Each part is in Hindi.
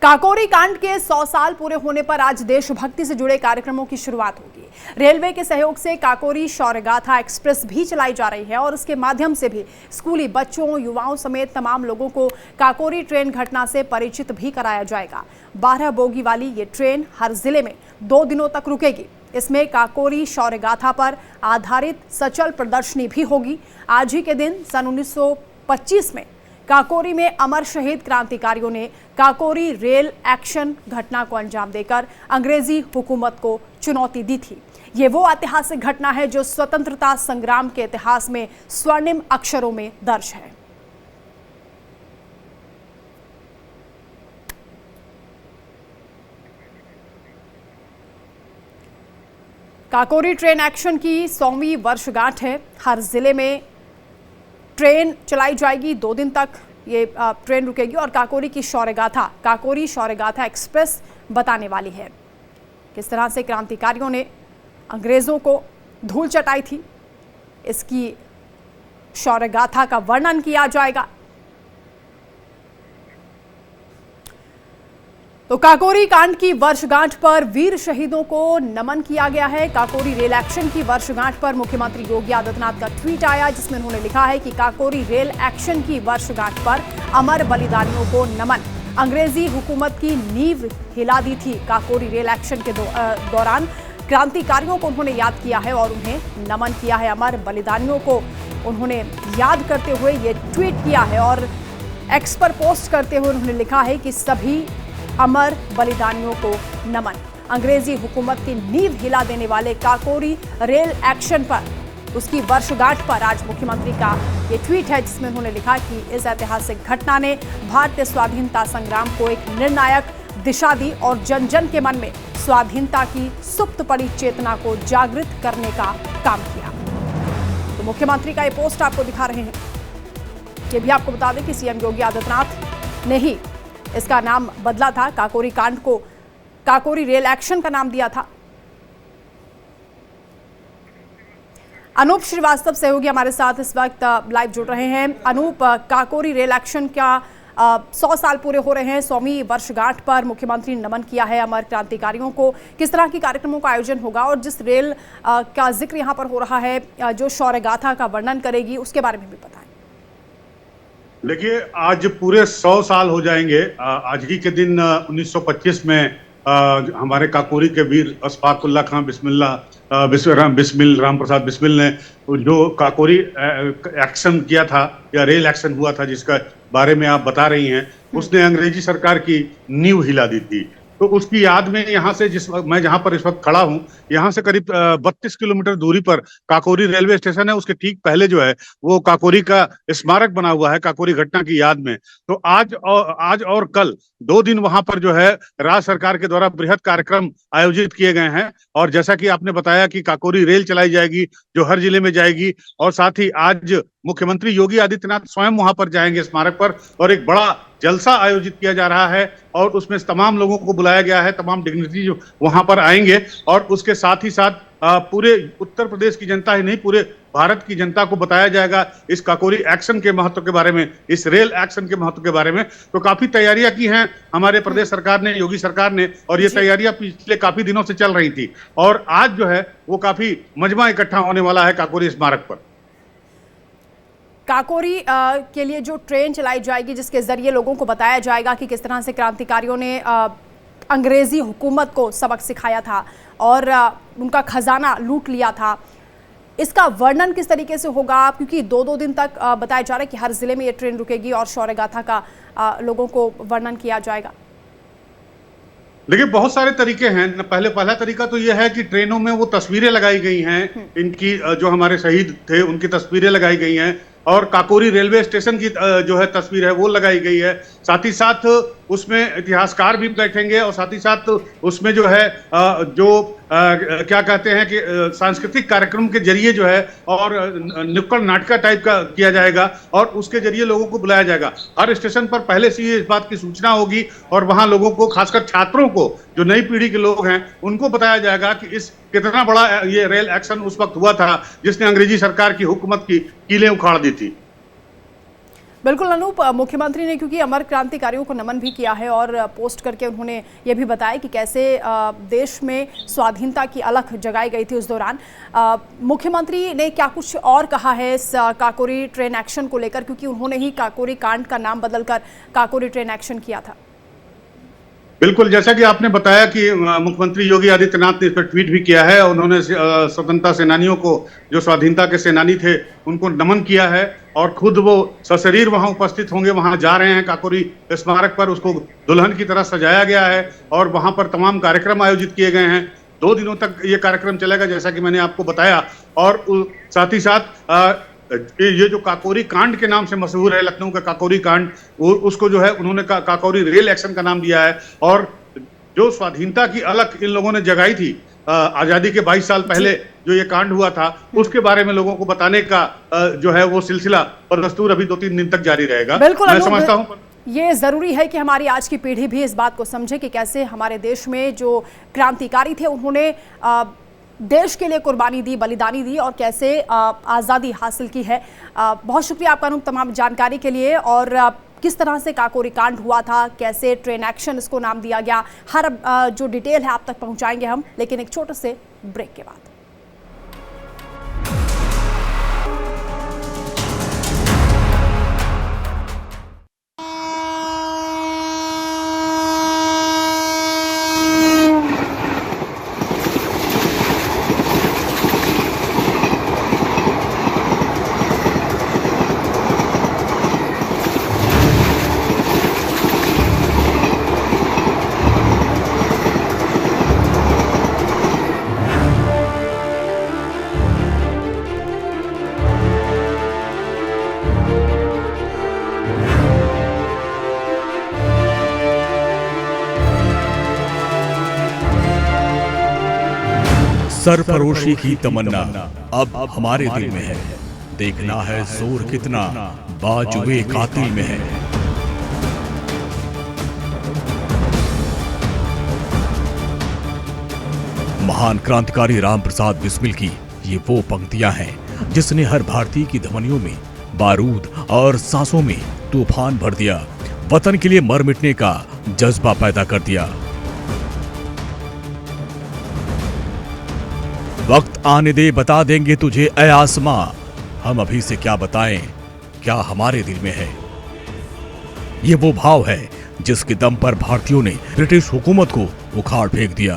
काकोरी कांड के 100 साल पूरे होने पर आज देशभक्ति से जुड़े कार्यक्रमों की शुरुआत होगी। रेलवे के सहयोग से काकोरी शौर्यगाथा एक्सप्रेस भी चलाई जा रही है और इसके माध्यम से भी स्कूली बच्चों, युवाओं समेत तमाम लोगों को काकोरी ट्रेन घटना से परिचित भी कराया जाएगा। 12 बोगी वाली ये ट्रेन हर जिले में 2 दिनों तक रुकेगी। इसमें काकोरी शौर्यगाथा पर आधारित सचल प्रदर्शनी भी होगी। आज ही के दिन सन 1925 में काकोरी में अमर शहीद क्रांतिकारियों ने काकोरी रेल एक्शन घटना को अंजाम देकर अंग्रेजी हुकूमत को चुनौती दी थी। ये वो ऐतिहासिक घटना है जो स्वतंत्रता संग्राम के इतिहास में स्वर्णिम अक्षरों में दर्ज है। काकोरी ट्रेन एक्शन की 100वीं वर्षगांठ है। हर जिले में ट्रेन चलाई जाएगी। 2 दिन तक ये ट्रेन रुकेगी और काकोरी शौर्यगाथा एक्सप्रेस बताने वाली है किस तरह से क्रांतिकारियों ने अंग्रेजों को धूल चटाई थी। इसकी शौर्यगाथा का वर्णन किया जाएगा। तो काकोरी कांड की वर्षगांठ पर वीर शहीदों को नमन किया गया है। काकोरी रेल एक्शन की वर्षगांठ पर मुख्यमंत्री योगी आदित्यनाथ का ट्वीट आया जिसमें उन्होंने लिखा है कि काकोरी रेल एक्शन की वर्षगांठ पर अमर बलिदानियों को नमन। अंग्रेजी हुकूमत की नींव हिला दी थी। काकोरी रेल एक्शन के दौरान क्रांतिकारियों को उन्होंने याद किया है और उन्हें नमन किया है। अमर बलिदानियों को उन्होंने याद करते हुए ये ट्वीट किया है और एक्स पर पोस्ट करते हुए उन्होंने लिखा है कि सभी अमर बलिदानियों को नमन। अंग्रेजी हुकूमत की नींव हिला देने वाले काकोरी रेल एक्शन पर उसकी वर्षगांठ पर आज मुख्यमंत्री का ये ट्वीट है जिसमें उन्होंने लिखा कि इस ऐतिहासिक घटना ने भारतीय स्वाधीनता संग्राम को एक निर्णायक दिशा दी और जन जन के मन में स्वाधीनता की सुप्त पड़ी चेतना को जागृत करने का काम किया। तो मुख्यमंत्री का ये पोस्ट आपको दिखा रहे हैं। ये भी आपको बता दें कि सीएम योगी आदित्यनाथ ने ही इसका नाम बदला था। काकोरी कांड को काकोरी रेल एक्शन का नाम दिया था। अनूप श्रीवास्तव सहयोगी हमारे साथ इस वक्त लाइव जुड़ रहे हैं। अनूप, काकोरी रेल एक्शन का 100 साल पूरे हो रहे हैं। 100वीं वर्षगांठ पर मुख्यमंत्री ने नमन किया है अमर क्रांतिकारियों को। किस तरह की कार्यक्रमों का आयोजन होगा और जिस रेल का जिक्र यहाँ पर हो रहा है जो शौर्यगाथा का वर्णन करेगी उसके बारे में भी बताएं। देखिए, आज पूरे 100 साल हो जाएंगे। आज ही के दिन 1925 में हमारे काकोरी के वीर अशफाकुल्ला खां बिस्मिल राम प्रसाद बिस्मिल ने जो काकोरी एक्शन किया था या रेल एक्शन हुआ था जिसका बारे में आप बता रही हैं, उसने अंग्रेजी सरकार की नींव हिला दी थी। तो उसकी याद में यहाँ से मैं जहाँ पर इस वक्त खड़ा हूँ, यहाँ से करीब 32 किलोमीटर दूरी पर काकोरी रेलवे स्टेशन है। उसके ठीक पहले जो है वो काकोरी का स्मारक बना हुआ है काकोरी घटना की याद में। तो आज और कल 2 दिन वहां पर जो है राज्य सरकार के द्वारा बृहद कार्यक्रम आयोजित किए गए हैं। और जैसा कि आपने बताया कि काकोरी रेल चलाई जाएगी जो हर जिले में जाएगी, और साथ ही आज मुख्यमंत्री योगी आदित्यनाथ स्वयं वहां पर जाएंगे स्मारक पर और एक बड़ा जलसा आयोजित किया जा रहा है और उसमें तमाम लोगों को बुलाया गया है। तमाम डिग्निटरी जो वहां पर आएंगे और उसके साथ ही साथ पूरे उत्तर प्रदेश की जनता ही नहीं, पूरे भारत की जनता को बताया जाएगा इस काकोरी एक्शन के महत्व के बारे में, इस रेल एक्शन के महत्व के बारे में। तो काफी तैयारियां की हैं हमारे प्रदेश सरकार ने, योगी सरकार ने, और ये तैयारियां पिछले काफी दिनों से चल रही थी और आज जो है वो काफी मजमा इकट्ठा होने वाला है काकोरी स्मारक पर। काकोरी के लिए जो ट्रेन चलाई जाएगी जिसके जरिए लोगों को बताया जाएगा कि किस तरह से क्रांतिकारियों ने अंग्रेजी हुकूमत को सबक सिखाया था और उनका खजाना लूट लिया था, इसका वर्णन किस तरीके से होगा? क्योंकि 2 दिन तक बताया जा रहा है कि हर जिले में ये ट्रेन रुकेगी और शौर्यगाथा का लोगों को वर्णन किया जाएगा। देखिए, बहुत सारे तरीके हैं। पहला तरीका तो यह है कि ट्रेनों में वो तस्वीरें लगाई गई हैं, इनकी जो हमारे शहीद थे उनकी तस्वीरें लगाई गई हैं और काकोरी रेलवे स्टेशन की जो है तस्वीर है वो लगाई गई है। साथ ही साथ उसमें इतिहासकार भी बैठेंगे और साथ ही साथ उसमें जो है क्या कहते हैं कि सांस्कृतिक कार्यक्रम के जरिए जो है और नुक्कड़ नाटक टाइप का किया जाएगा और उसके जरिए लोगों को बुलाया जाएगा। हर स्टेशन पर पहले से ही इस बात की सूचना होगी और वहां लोगों को, खासकर छात्रों को, जो नई पीढ़ी के लोग हैं, उनको बताया जाएगा कि इस कितना बड़ा ये रेल एक्शन उस वक्त हुआ था जिसने अंग्रेजी सरकार की हुकूमत की कीलें उखाड़ दी थी। बिल्कुल अनूप, मुख्यमंत्री ने क्योंकि अमर क्रांतिकारियों को नमन भी किया है और पोस्ट करके उन्होंने ये भी बताया कि कैसे देश में स्वाधीनता की अलख जगाई गई थी उस दौरान। मुख्यमंत्री ने क्या कुछ और कहा है इस काकोरी ट्रेन एक्शन को लेकर, क्योंकि उन्होंने ही काकोरी कांड का नाम बदलकर काकोरी ट्रेन एक्शन किया था। बिल्कुल, जैसा कि आपने बताया कि मुख्यमंत्री योगी आदित्यनाथ ने इस पर ट्वीट भी किया है। उन्होंने स्वतंत्रता सेनानियों को, जो स्वाधीनता के सेनानी थे, उनको नमन किया है और खुद वो सशरीर वहां उपस्थित होंगे, वहां जा रहे हैं काकोरी स्मारक पर। उसको दुल्हन की तरह सजाया गया है और वहां पर तमाम कार्यक्रम आयोजित किए गए हैं। 2 दिनों तक ये कार्यक्रम चलेगा, जैसा कि मैंने आपको बताया। और साथ ही साथ ये जो काकोरी कांड के नाम से मशहूर है, लखनऊ का काकोरी कांड, उसको जो है उन्होंने काकोरी रेल एक्शन का नाम दिया है। और जो स्वाधीनता की अलख इन लोगों ने जगाई थी आजादी के 22 साल पहले जो ये कांड हुआ था, उसके बारे में लोगों को बताने का जो है वो सिलसिला और दस्तूर अभी 2-3 दिन तक जारी रहेगा। बिल्कुल, मैं समझता हूँ ये जरूरी है कि हमारी आज की पीढ़ी भी इस बात को समझे कि कैसे हमारे देश में जो क्रांतिकारी थे उन्होंने देश के लिए कुर्बानी दी, बलिदानी दी और कैसे आज़ादी हासिल की है। बहुत शुक्रिया आपका अनूप तमाम जानकारी के लिए। और किस तरह से काकोरी कांड हुआ था, कैसे ट्रेन एक्शन इसको नाम दिया गया, हर जो डिटेल है आप तक पहुंचाएंगे हम, लेकिन एक छोटे से ब्रेक के बाद। सरफरोशी की तमन्ना अब हमारे दिल में है। देखना है जोर कितना बाजुए कातिल में है। महान क्रांतिकारी राम प्रसाद बिस्मिल की ये वो पंक्तियां हैं जिसने हर भारतीय की धमनियों में बारूद और सांसों में तूफान भर दिया, वतन के लिए मर मिटने का जज्बा पैदा कर दिया। वक्त आने दे, बता देंगे तुझे ऐ आसमां, हम अभी से क्या बताएं, क्या हमारे दिल में है। ये वो भाव है जिसके दम पर भारतीयों ने ब्रिटिश हुकूमत को उखाड़ फेंक दिया।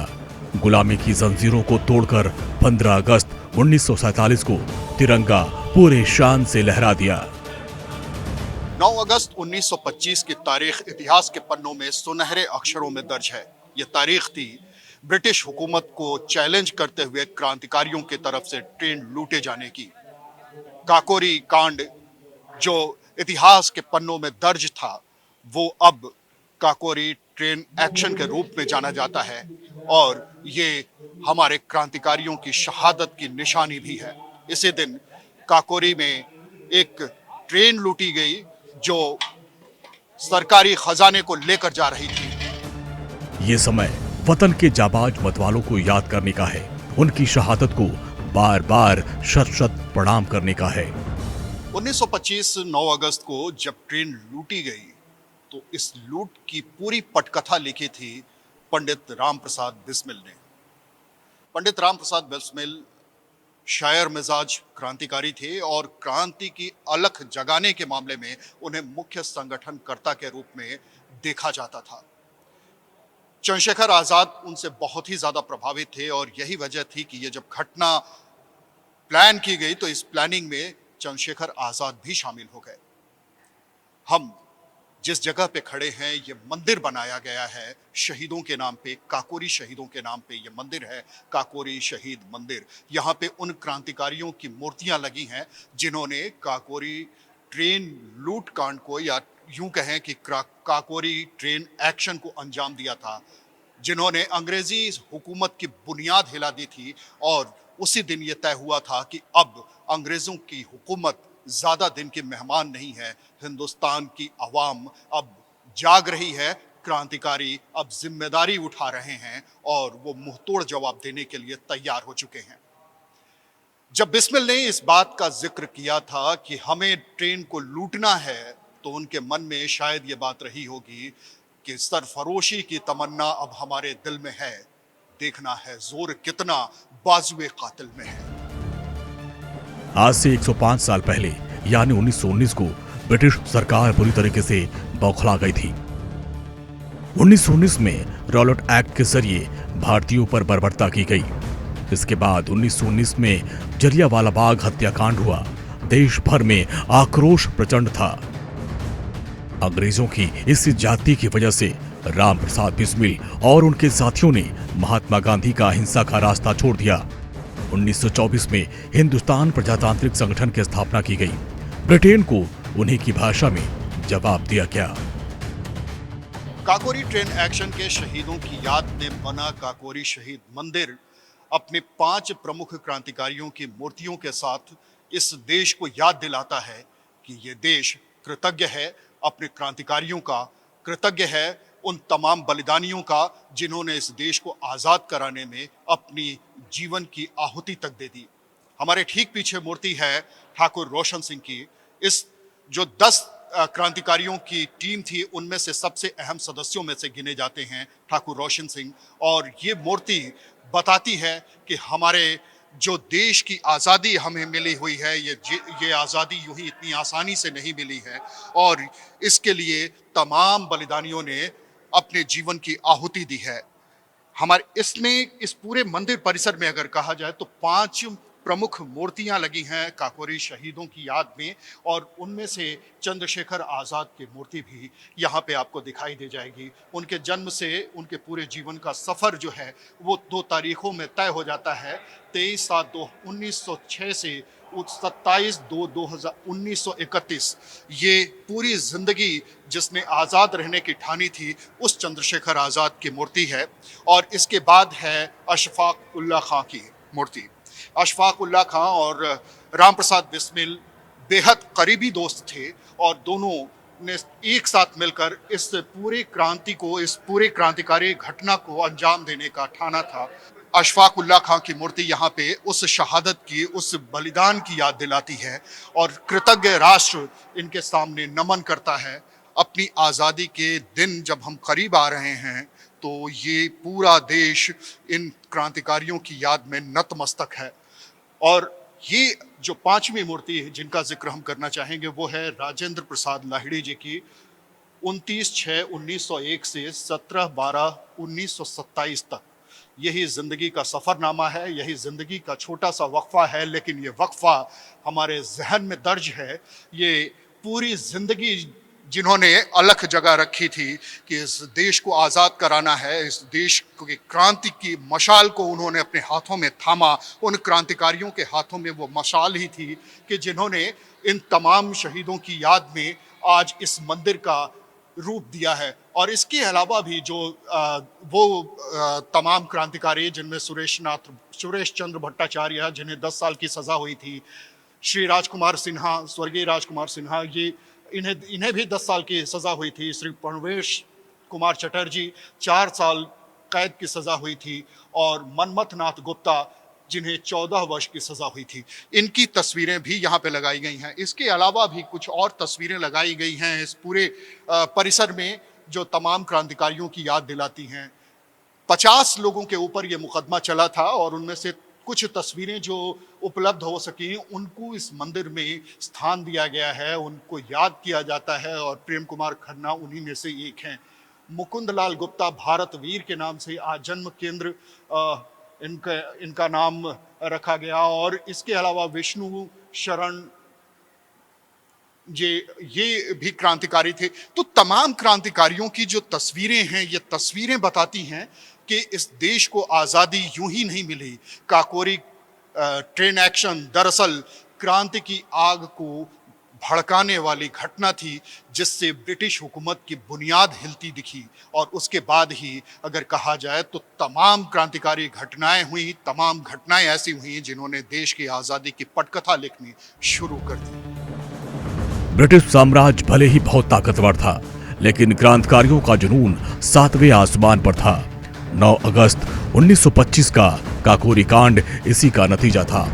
गुलामी की जंजीरों को तोड़कर 15 अगस्त 1947 को तिरंगा पूरे शान से लहरा दिया। 9 अगस्त 1925 की तारीख इतिहास के पन्नों में सुनहरे अक्षरों में दर्ज है। ये तारीख थी ब्रिटिश हुकूमत को चैलेंज करते हुए क्रांतिकारियों की तरफ से ट्रेन लूटे जाने की। काकोरी कांड जो इतिहास के पन्नों में दर्ज था, वो अब काकोरी ट्रेन एक्शन के रूप में जाना जाता है और ये हमारे क्रांतिकारियों की शहादत की निशानी भी है। इसी दिन काकोरी में एक ट्रेन लूटी गई जो सरकारी खजाने को लेकर जा रही थी। ये समय वतन के जाबाज मतवालों को याद करने का है, उनकी शहादत को बार बार शत शत प्रणाम करने का है। 1925 9 अगस्त को जब ट्रेन लूटी गई तो इस लूट की पूरी पटकथा लिखी थी पंडित राम प्रसाद बिस्मिल ने। पंडित राम प्रसाद बिस्मिल शायर मिजाज क्रांतिकारी थे और क्रांति की अलख जगाने के मामले में उन्हें मुख्य संगठनकर्ता के रूप में देखा जाता था। चंद्रशेखर आजाद उनसे बहुत ही ज्यादा प्रभावित थे और यही वजह थी कि ये जब घटना प्लान की गई तो इस प्लानिंग में चंद्रशेखर आजाद भी शामिल हो गए। हम जिस जगह पे खड़े हैं, ये मंदिर बनाया गया है शहीदों के नाम पे, काकोरी शहीदों के नाम पे ये मंदिर है, काकोरी शहीद मंदिर। यहाँ पे उन क्रांतिकारियों की मूर्तियां लगी हैं जिन्होंने काकोरी ट्रेन लूट कांड को, या यूं कहें कि काकोरी ट्रेन एक्शन को अंजाम दिया था, जिन्होंने अंग्रेजी हुकूमत की बुनियाद हिला दी थी। और उसी दिन ये तय हुआ था कि अब अंग्रेजों की हुकूमत ज्यादा दिन के मेहमान नहीं है, हिंदुस्तान की आवाम अब जाग रही है, क्रांतिकारी अब जिम्मेदारी उठा रहे हैं और वो मुंहतोड़ जवाब देने के लिए तैयार हो चुके हैं। जब बिस्मिल ने इस बात का जिक्र किया था कि हमें ट्रेन को लूटना है, तो उनके मन में शायद ये बात रही होगी कि सरफरोशी की तमन्ना अब हमारे दिल में है, देखना है जोर कितना बाजुए कातिल में है। आज से 105 साल पहले यानी 1919 को ब्रिटिश सरकार बुरी तरीके से बौखला गई थी। 1919 में रॉलेट एक्ट के जरिए भारतीयों पर बर्बरता की गई। इसके बाद 1919 में जलियांवाला बाग हत्याकांड हुआ। देश भर में आक्रोश प्रचंड था। अंग्रेजों की इस जाति की वजह से राम प्रसाद बिस्मिल और उनके साथियों ने महात्मा गांधी का अहिंसा का रास्ता छोड़ दिया। 1924 में हिंदुस्तान प्रजातांत्रिक संगठन की स्थापना की गई। ब्रिटेन को उन्हीं की भाषा में जवाब दिया गया। काकोरी ट्रेन एक्शन के शहीदों की याद में बना काकोरी शहीद मंदिर अपने 5 प्रमुख क्रांतिकारियों की मूर्तियों के साथ इस देश को याद दिलाता है कि ये देश कृतज्ञ है अपने क्रांतिकारियों का, कृतज्ञ है उन तमाम बलिदानियों का जिन्होंने इस देश को आज़ाद कराने में अपनी जीवन की आहुति तक दे दी। हमारे ठीक पीछे मूर्ति है ठाकुर रोशन सिंह की। इस जो 10 क्रांतिकारियों की टीम थी उनमें से सबसे अहम सदस्यों में से गिने जाते हैं ठाकुर रोशन सिंह। और ये मूर्ति बताती है कि हमारे जो देश की आज़ादी हमें मिली हुई है, ये आज़ादी यूं ही इतनी आसानी से नहीं मिली है और इसके लिए तमाम बलिदानियों ने अपने जीवन की आहुति दी है। हमारे इसमें इस पूरे मंदिर परिसर में अगर कहा जाए तो 5 प्रमुख मूर्तियां लगी हैं काकोरी शहीदों की याद में और उनमें से चंद्रशेखर आज़ाद की मूर्ति भी यहाँ पे आपको दिखाई दे जाएगी। उनके जन्म से उनके पूरे जीवन का सफ़र जो है वो 2 तारीखों में तय हो जाता है, 23/7/1906 से 27/2/1931। ये पूरी जिंदगी जिसने आज़ाद रहने की ठानी थी उस चंद्रशेखर आज़ाद की मूर्ति है। और इसके बाद है अशफाक उल्लाह खां की मूर्ति। अशफाक उल्लाह खां और राम प्रसाद बिस्मिल बेहद करीबी दोस्त थे और दोनों ने एक साथ मिलकर इस पूरे क्रांति को, इस पूरे क्रांतिकारी घटना को अंजाम देने का ठाना था। अशफाक उल्लाह खां की मूर्ति यहाँ पे उस शहादत की, उस बलिदान की याद दिलाती है और कृतज्ञ राष्ट्र इनके सामने नमन करता है। अपनी आज़ादी के दिन जब हम करीब आ रहे हैं तो ये पूरा देश इन क्रांतिकारियों की याद में नतमस्तक है। और ये जो 5वीं मूर्ति है जिनका जिक्र हम करना चाहेंगे वो है राजेंद्र प्रसाद लाहिड़ी जी की। 29/6/1901 से 17/12/1927 तक यही जिंदगी का सफ़रनामा है, यही जिंदगी का छोटा सा वक्फा है, लेकिन ये वक्फा हमारे जहन में दर्ज है। ये पूरी जिंदगी जिन्होंने अलग जगह रखी थी कि इस देश को आज़ाद कराना है, इस देश की क्रांति की मशाल को उन्होंने अपने हाथों में थामा। उन क्रांतिकारियों के हाथों में वो मशाल ही थी कि जिन्होंने इन तमाम शहीदों की याद में आज इस मंदिर का रूप दिया है। और इसके अलावा भी जो तमाम क्रांतिकारी जिनमें सुरेश चंद्र भट्टाचार्य जिन्हें 10 साल की सज़ा हुई थी, श्री राजकुमार सिन्हा, स्वर्गीय राजकुमार सिन्हा, ये इन्हें भी 10 साल की सज़ा हुई थी। श्री परवेश कुमार चटर्जी 4 साल कैद की सज़ा हुई थी और मनमथ नाथ गुप्ता जिन्हें 14 वर्ष की सज़ा हुई थी, इनकी तस्वीरें भी यहाँ पे लगाई गई हैं। इसके अलावा भी कुछ और तस्वीरें लगाई गई हैं इस पूरे परिसर में जो तमाम क्रांतिकारियों की याद दिलाती हैं। 50 लोगों के ऊपर ये मुकदमा चला था और उनमें से कुछ तस्वीरें जो उपलब्ध हो सकी उनको इस मंदिर में स्थान दिया गया है, उनको याद किया जाता है और प्रेम कुमार खन्ना उन्हीं में से एक हैं। मुकुंद लाल गुप्ता भारत वीर के नाम से आज जन्म केंद्र इनका नाम रखा गया। और इसके अलावा विष्णु शरण ये भी क्रांतिकारी थे। तो तमाम क्रांतिकारियों की जो तस्वीरें हैं ये तस्वीरें बताती हैं कि इस देश को आज़ादी यूं ही नहीं मिली। काकोरी ट्रेन एक्शन दरअसल क्रांति की आग को भड़काने वाली घटना थी जिससे ब्रिटिश हुकूमत की बुनियाद हिलती दिखी। और उसके बाद ही अगर कहा जाए तो तमाम क्रांतिकारी घटनाएं हुई, तमाम घटनाएं ऐसी हुई जिन्होंने देश की आज़ादी की पटकथा लिखनी शुरू कर दी। ब्रिटिश साम्राज्य भले ही बहुत ताकतवर था, लेकिन क्रांतिकारियों का जुनून 7वें आसमान पर था। 9 अगस्त 1925 का काकोरी कांड इसी का नतीजा था।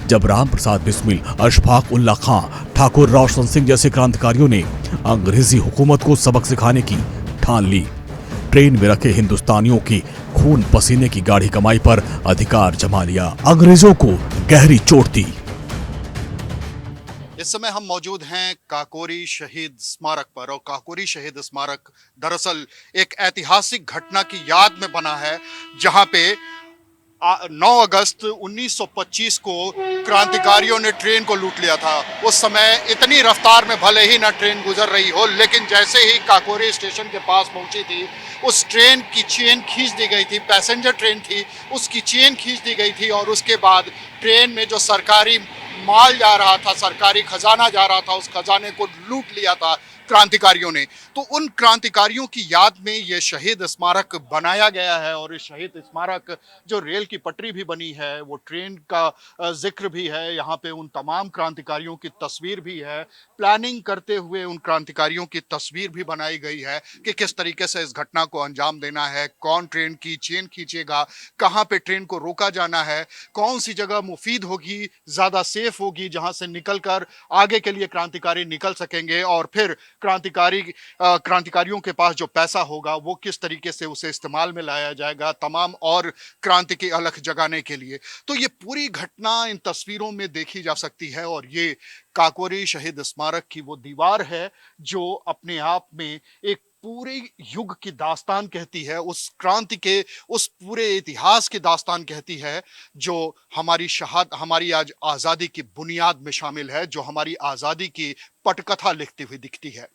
जब राम प्रसाद बिस्मिल, अशफाक उल्ला खां, ठाकुर रोशन सिंह जैसे क्रांतिकारियों ने अंग्रेजी हुकूमत को सबक सिखाने की ठान ली। ट्रेन में रखे हिंदुस्तानियों की खून पसीने की गाढ़ी कमाई पर अधिकार जमा लिया, अंग्रेजों को गहरी चोट दी। इस समय हम मौजूद हैं काकोरी शहीद स्मारक पर, और काकोरी शहीद स्मारक दरअसल एक ऐतिहासिक घटना की याद में बना है, जहां पे 9 अगस्त 1925 को क्रांतिकारियों ने ट्रेन को लूट लिया था। उस समय इतनी रफ्तार में भले ही ना ट्रेन गुजर रही हो, लेकिन जैसे ही काकोरी स्टेशन के पास पहुंची थी, उस ट्रेन की चेन खींच दी गई थी। पैसेंजर ट्रेन थी, उसकी चेन खींच दी गई थी, और उसके बाद ट्रेन में जो सरकारी माल जा रहा था, सरकारी खजाना जा रहा था, उस खजाने को लूट लिया था क्रांतिकारियों ने। तो उन क्रांतिकारियों की याद में ये शहीद स्मारक बनाया गया है, और इस शहीद स्मारक जो रेल की पटरी भी बनी है, वो ट्रेन का जिक्र भी है, यहाँ पे उन तमाम क्रांतिकारियों की तस्वीर भी है। प्लानिंग करते हुए उन क्रांतिकारियों की तस्वीर भी बनाई गई है कि किस तरीके से इस घटना को अंजाम देना है, कौन ट्रेन की चेन खींचेगा, कहाँ पे ट्रेन को रोका जाना है, कौन सी जगह मुफीद होगी, ज्यादा सेफ होगी, जहां से निकलकर आगे के लिए क्रांतिकारी निकल सकेंगे, और फिर क्रांतिकारियों के पास जो पैसा होगा वो किस तरीके से उसे इस्तेमाल में लाया जाएगा तमाम और क्रांति की अलख जगाने के लिए। तो ये पूरी घटना इन तस्वीरों में देखी जा सकती है, और ये काकोरी शहीद स्मारक की वो दीवार है जो अपने आप में एक पूरे युग की दास्तान कहती है, उस क्रांति के, उस पूरे इतिहास की दास्तान कहती है, जो हमारी आज आजादी की बुनियाद में शामिल है, जो हमारी आजादी की पटकथा लिखती हुई दिखती है।